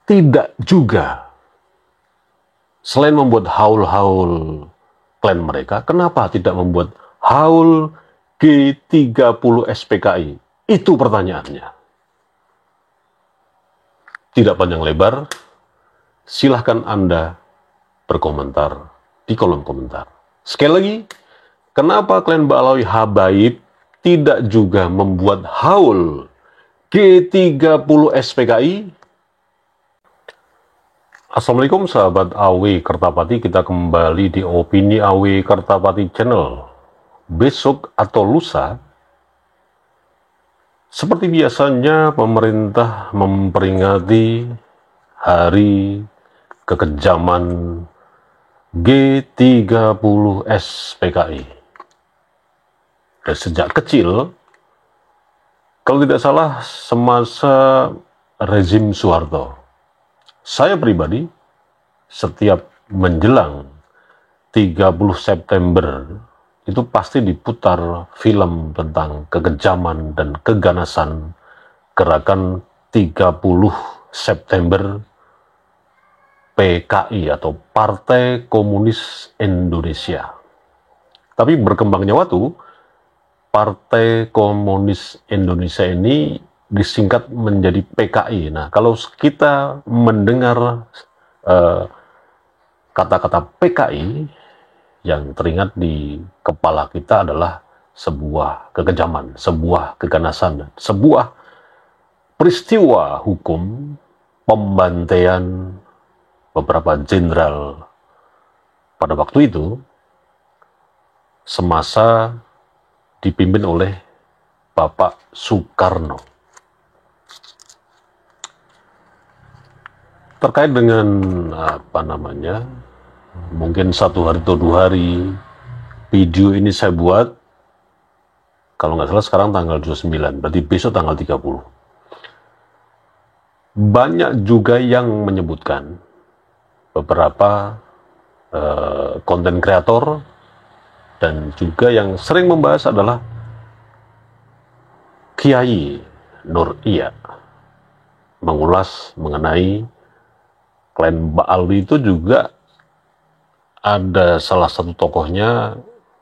tidak juga, selain membuat haul-haul klan mereka, kenapa tidak membuat haul G30 SPKI? Itu pertanyaannya. Tidak panjang lebar, silahkan Anda berkomentar di kolom komentar. Sekali lagi, kenapa klan Ba'alawi Habaib tidak juga membuat haul G30 SPKI? Assalamualaikum sahabat AW Kertapati, kita kembali di Opini AW Kertapati Channel. Besok atau lusa, seperti biasanya pemerintah memperingati hari kekejaman G30 SPKI. Dan sejak kecil, kalau tidak salah semasa rezim Soeharto, saya pribadi setiap menjelang 30 September itu pasti diputar film tentang kekejaman dan keganasan gerakan 30 September PKI atau Partai Komunis Indonesia. Tapi berkembangnya waktu, Partai Komunis Indonesia ini disingkat menjadi PKI. Nah, kalau kita mendengar kata-kata PKI, yang teringat di kepala kita adalah sebuah kekejaman, sebuah keganasan, sebuah peristiwa hukum pembantaian beberapa jenderal pada waktu itu semasa dipimpin oleh Bapak Soekarno. Terkait dengan mungkin 1 hari atau 2 hari video ini saya buat, kalau nggak salah sekarang tanggal 29, berarti besok tanggal 30. Banyak juga yang menyebutkan, beberapa konten kreator dan juga yang sering membahas adalah Kiai Nur Iya, mengulas mengenai klan Ba'alawi itu juga ada salah satu tokohnya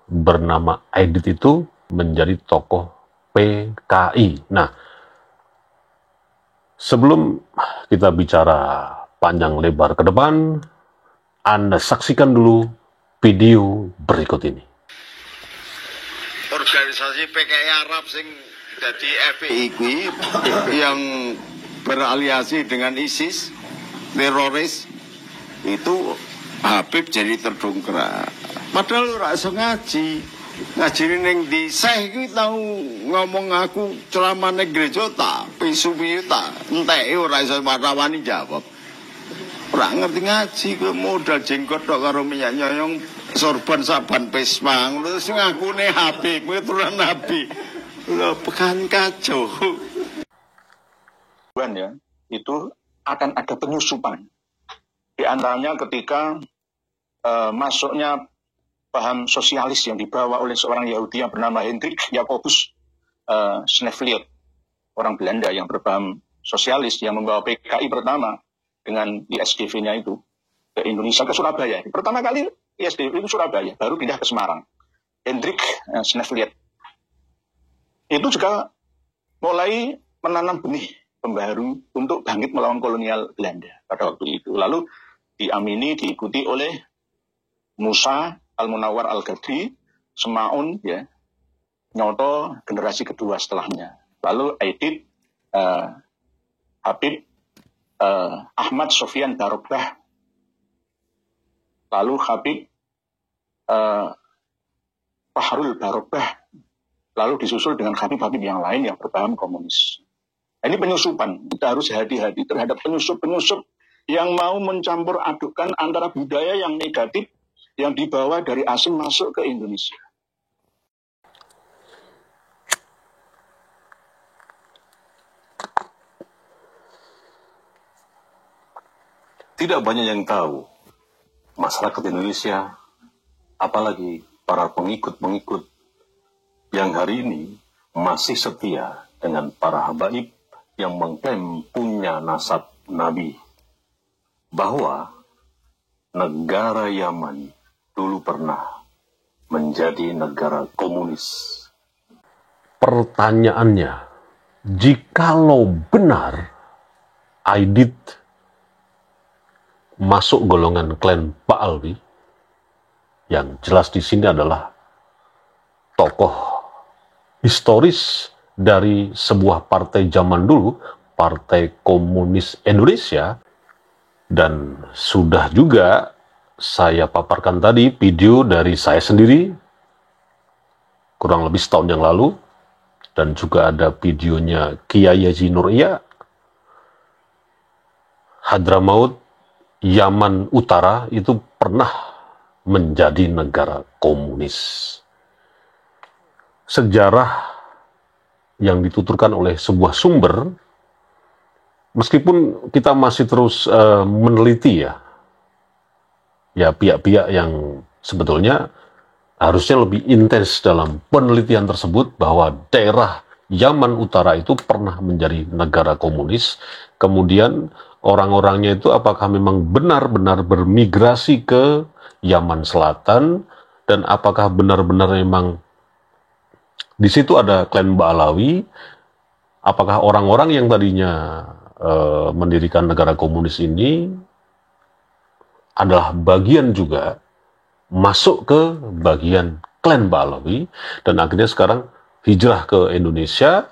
bernama Aidit itu menjadi tokoh PKI. Nah, sebelum kita bicara panjang lebar ke depan, Anda saksikan dulu video berikut ini. Organisasi PKI Arab sing jadi FPI yang beraliansi dengan ISIS, teroris, itu Habib jadi terdongkrak. Padahal ora iso ngaji. Ngaji ning di Syekh kuwi tau ngomong aku ceramah ning gereja tak pisu-pisu tak entek ora iso rawani jawab. Ora ngerti ngaji ke modal jenggot tok karo minyak nyoyong sorban saban pesmang. Terus ngakune Habib kuwi turunan Nabi. Lho pekan kacau. Ya, itu akan ada penyusupan. Di antaranya ketika masuknya paham sosialis yang dibawa oleh seorang Yahudi yang bernama Hendrik Jacobus Snevelier, orang Belanda yang berpaham sosialis yang membawa PKI pertama dengan ISDV-nya itu ke Indonesia, ke Surabaya. Pertama kali ISDV itu Surabaya, baru pindah ke Semarang. Hendrik Snevelier itu juga mulai menanam benih pembaharu untuk bangkit melawan kolonial Belanda pada waktu itu. Lalu diamini, diikuti oleh Musa Al-Munawar Al-Ghadri, Semaun, ya, Nyoto generasi kedua setelahnya. Lalu Aidit, Habib, Ahmad Sofyan Barobah, lalu Habib Fahrul Barobah, lalu disusul dengan Habib-Habib yang lain yang berpaham komunis. Ini penyusupan, kita harus hati-hati terhadap penyusup-penyusup yang mau mencampur adukkan antara budaya yang negatif yang dibawa dari asing masuk ke Indonesia. Tidak banyak yang tahu masyarakat Indonesia, apalagi para pengikut-pengikut yang hari ini masih setia dengan para habaib yang mengklaim punya nasab Nabi bahwa negara Yaman dulu pernah menjadi negara komunis. Pertanyaannya, jikalau benar Aidit masuk golongan klan Ba'alwi, yang jelas di sini adalah tokoh historis dari sebuah partai zaman dulu, Partai Komunis Indonesia, dan sudah juga saya paparkan tadi video dari saya sendiri kurang lebih setahun yang lalu, dan juga ada videonya Kiai Haji Nur Iya, Hadramaut, Yaman Utara itu pernah menjadi negara komunis. Sejarah yang dituturkan oleh sebuah sumber, meskipun kita masih terus meneliti ya pihak-pihak yang sebetulnya harusnya lebih intens dalam penelitian tersebut, bahwa daerah Yaman Utara itu pernah menjadi negara komunis. Kemudian orang-orangnya itu apakah memang benar-benar bermigrasi ke Yaman Selatan, dan apakah benar-benar memang di situ ada klan Ba'alawi? Apakah orang-orang yang tadinya mendirikan negara komunis ini adalah bagian juga masuk ke bagian klan Ba'alawi, dan akhirnya sekarang hijrah ke Indonesia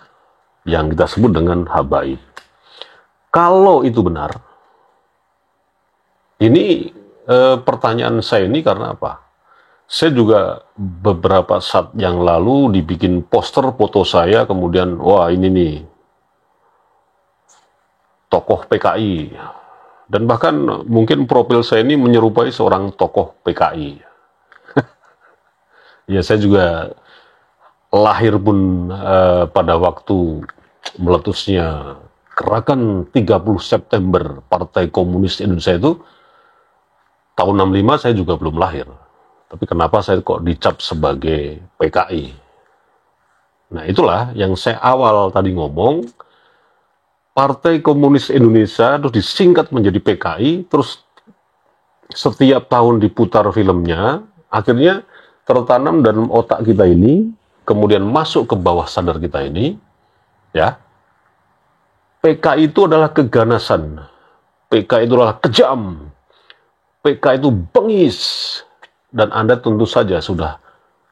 yang kita sebut dengan Habaib. Kalau itu benar, ini pertanyaan saya ini karena apa? Saya juga beberapa saat yang lalu dibikin poster foto saya, kemudian wah ini nih tokoh PKI, dan bahkan mungkin profil saya ini menyerupai seorang tokoh PKI. Ya, saya juga lahir pun pada waktu meletusnya Gerakan 30 September Partai Komunis Indonesia itu tahun 65, saya juga belum lahir. Tapi kenapa saya kok dicap sebagai PKI? Nah, itulah yang saya awal tadi ngomong, Partai Komunis Indonesia terus disingkat menjadi PKI, terus setiap tahun diputar filmnya, akhirnya tertanam dalam otak kita ini, kemudian masuk ke bawah sadar kita ini, ya. PKI itu adalah keganasan, PKI itu adalah kejam, PKI itu bengis, dan Anda tentu saja sudah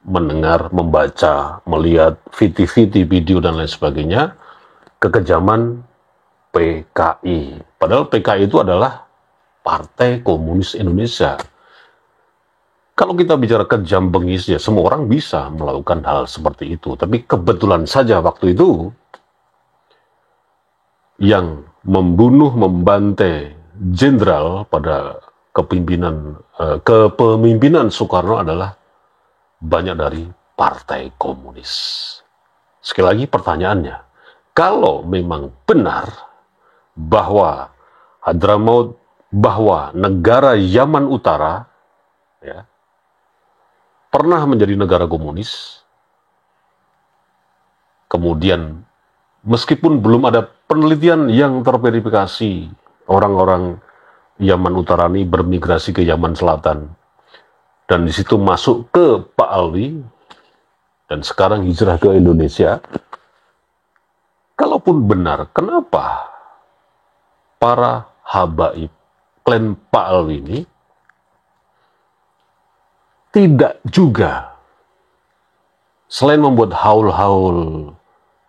mendengar, membaca, melihat video dan lain sebagainya, kekejaman PKI. Padahal PKI itu adalah Partai Komunis Indonesia. Kalau kita bicara kejam bengis, ya semua orang bisa melakukan hal seperti itu. Tapi kebetulan saja waktu itu yang membunuh, membantai jenderal pada kepemimpinan Soekarno adalah banyak dari Partai Komunis. Sekali lagi pertanyaannya, kalau memang benar bahwa Hadramaut, bahwa negara Yaman Utara ya, pernah menjadi negara komunis, kemudian meskipun belum ada penelitian yang terverifikasi orang-orang Yaman Utara ini bermigrasi ke Yaman Selatan, dan di situ masuk ke Ba'alwi, dan sekarang hijrah ke Indonesia. Kalaupun benar, kenapa para habaib klan Ba'alwi ini tidak juga, selain membuat haul-haul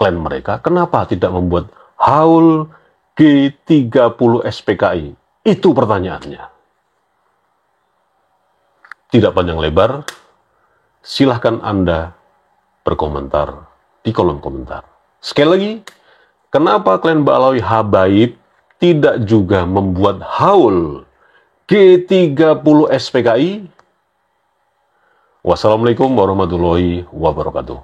klan mereka, kenapa tidak membuat haul G30 SPKI? Itu pertanyaannya. Tidak panjang lebar, silahkan Anda berkomentar di kolom komentar. Sekali lagi, kenapa klan Ba'alawi habaib tidak juga membuat haul G30 SPKI? Wassalamualaikum warahmatullahi wabarakatuh.